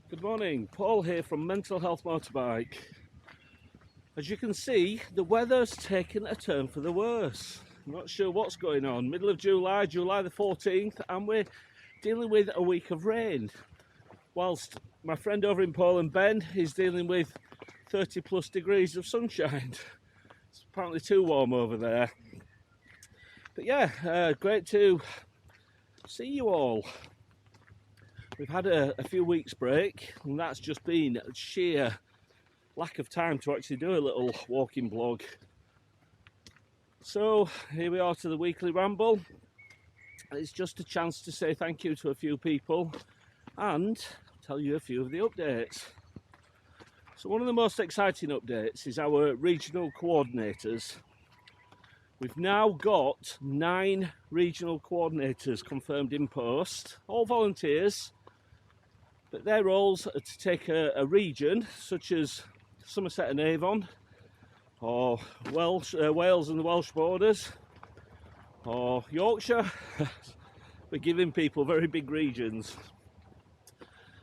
Good morning, Paul here from Mental Health Motorbike. As you can see, the weather's taken a turn for the worse. I'm not sure what's going on. Middle of July, July the 14th, and we're dealing with a week of rain. Whilst my friend over in Poland, Ben, is dealing with 30 plus degrees of sunshine. It's apparently too warm over there. But yeah, great to see you all. We've had a few weeks break, and that's just been sheer lack of time to actually do a little walking blog. So here we are to the weekly ramble. It's just a chance to say thank you to a few people and tell you a few of the updates. So one of the most exciting updates is our regional coordinators. We've now got 9 regional coordinators confirmed in post, all volunteers. But their roles are to take a region such as Somerset and Avon, or Wales and the Welsh borders, or Yorkshire. We're giving people very big regions.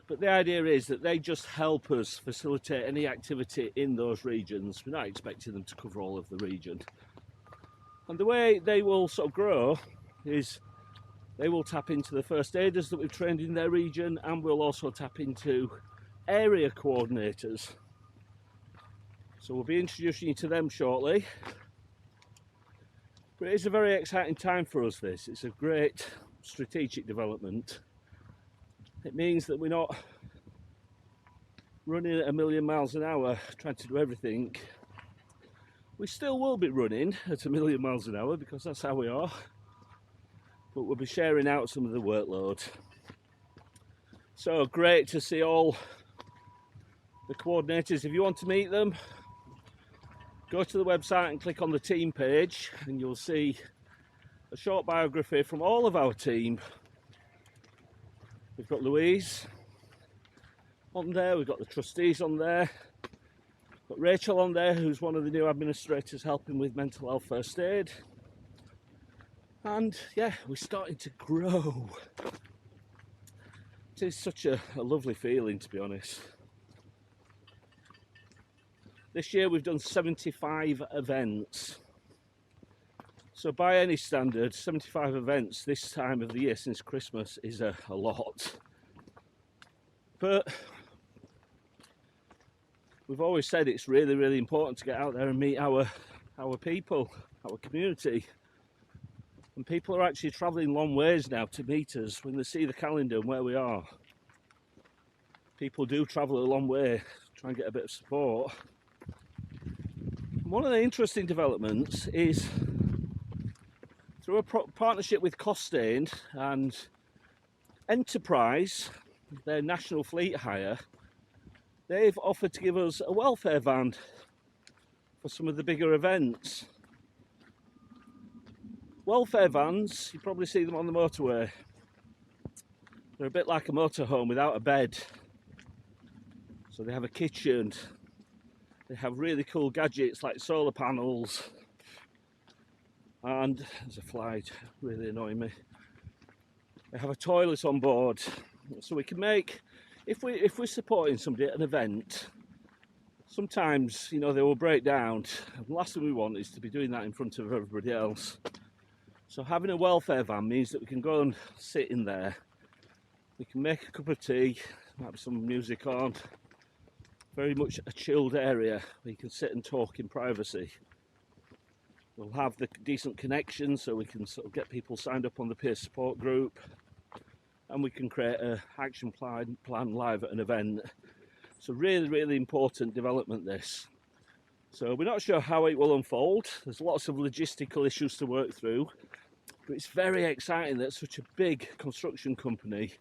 But the idea is that they just help us facilitate any activity in those regions. We're not expecting them to cover all of the region. And the way they will sort of grow is they will tap into the first aiders that we've trained in their region, and we'll also tap into area coordinators. So we'll be introducing you to them shortly. But it is a very exciting time for us, this. It's a great strategic development. It means that we're not running at 1,000,000 miles an hour trying to do everything. We still will be running at 1,000,000 miles an hour because that's how we are. But we'll be sharing out some of the workload. So great to see all the coordinators. If you want to meet them, go to the website and click on the team page, and you'll see a short biography from all of our team. We've got Louise on there, we've got the trustees on there, we've got Rachel on there, who's one of the new administrators helping with mental health first aid. And yeah, we're starting to grow. It is such a lovely feeling, to be honest. This year we've done 75 events. So by any standard, 75 events this time of the year since Christmas is a lot. But we've always said it's really, really important to get out there and meet our people, our community. And people are actually travelling long ways now to meet us when they see the calendar and where we are. People do travel a long way to try and get a bit of support. And one of the interesting developments is through a partnership with Costain and Enterprise, their national fleet hire, they've offered to give us a welfare van for some of the bigger events. Welfare vans, you probably see them on the motorway. They're a bit like a motorhome without a bed. So they have a kitchen, they have really cool gadgets like solar panels, and there's a fly really annoying me. They have a toilet on board, so we can make, if we're supporting somebody at an event, sometimes, you know, they will break down. The last thing we want is to be doing that in front of everybody else. So having a welfare van means that we can go and sit in there. We can make a cup of tea, might be some music on. Very much a chilled area where you can sit and talk in privacy. We'll have the decent connection so we can sort of get people signed up on the peer support group, and we can create an action plan live at an event. So really, really important development, this. So we're not sure how it will unfold. There's lots of logistical issues to work through, but it's very exciting that such a big construction company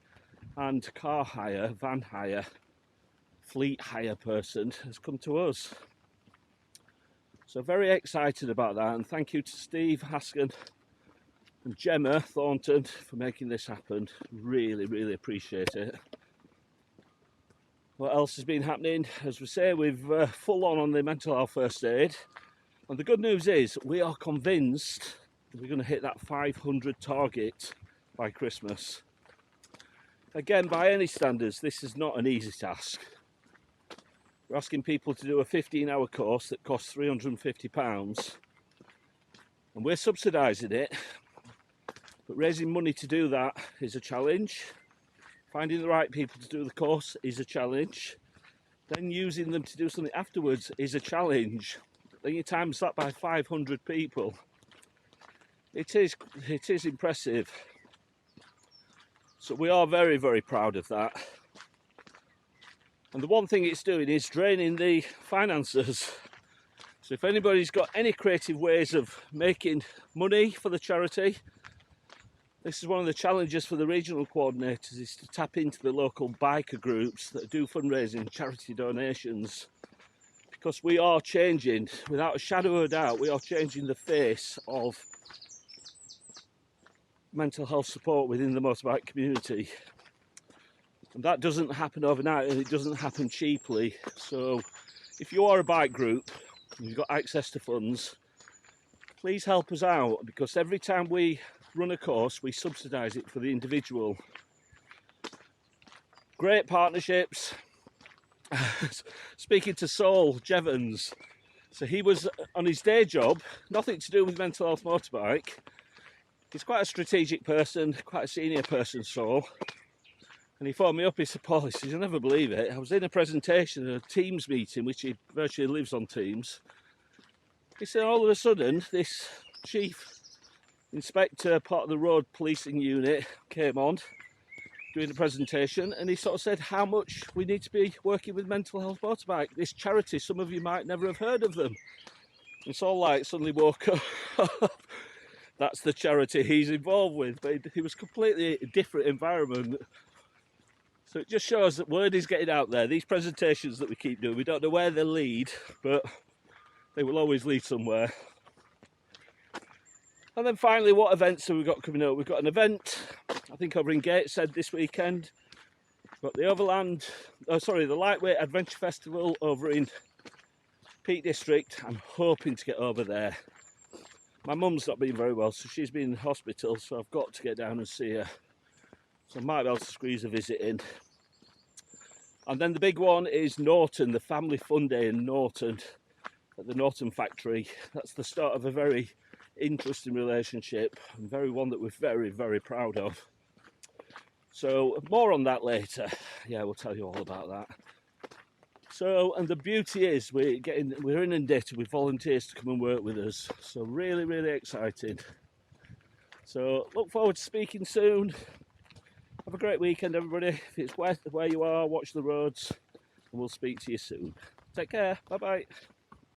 and car hire, van hire, fleet hire person has come to us. So very excited about that, and thank you to Steve Haskin and Gemma Thornton for making this happen. Really, really appreciate it. What else has been happening? As we say, we've full on the mental health first aid, and the good news is we are convinced that we're going to hit that 500 target by Christmas. again, by any standards, this is not an easy task. We're asking people to do a 15-hour course that costs £350, and we're subsidising it, but raising money to do that is a challenge. Finding the right people to do the course is a challenge. Then using them to do something afterwards is a challenge. Then you times that by 500 people. It is impressive. So we are very, very proud of that. And the one thing it's doing is draining the finances. So if anybody's got any creative ways of making money for the charity, this is one of the challenges for the regional coordinators, is to tap into the local biker groups that do fundraising, charity donations, because we are changing, without a shadow of a doubt, we are changing the face of mental health support within the motorbike community. And that doesn't happen overnight, and it doesn't happen cheaply. So if you are a bike group and you've got access to funds, please help us out, because every time we run a course, we subsidise it for the individual. Great partnerships. Speaking to Saul Jevons, so he was on his day job, nothing to do with mental health motorbike. He's quite a strategic person, quite a senior person, Saul. And he phoned me up, he said, Paul, he says, you'll never believe it, I was in a presentation at a Teams meeting, which he virtually lives on Teams. He said, all of a sudden, this chief inspector, part of the road policing unit, came on doing a presentation, and he sort of said how much we need to be working with mental health motorbike, this charity. Some of you might never have heard of them. And Saul like suddenly woke up. That's the charity he's involved with, but he was completely a different environment. So it just shows that word is getting out there. These presentations that we keep doing, we don't know where they lead, but they will always lead somewhere. And then finally, what events have we got coming up? We've got an event, I think over in Gateshead this weekend. We've got the Lightweight Adventure Festival over in Peak District. I'm hoping to get over there. My mum's not been very well, so she's been in hospital, so I've got to get down and see her. So I might be able to squeeze a visit in. And then the big one is Norton, the Family Fun Day in Norton, at the Norton factory. That's the start of a very interesting relationship, and one that we're very, very proud of. So more on that later. Yeah, we'll tell you all about that. So, and the beauty is we're inundated with volunteers to come and work with us. So really, really exciting. So look forward to speaking soon. Have a great weekend, everybody. If it's where you are, watch the roads, and we'll speak to you soon. Take care. Bye bye.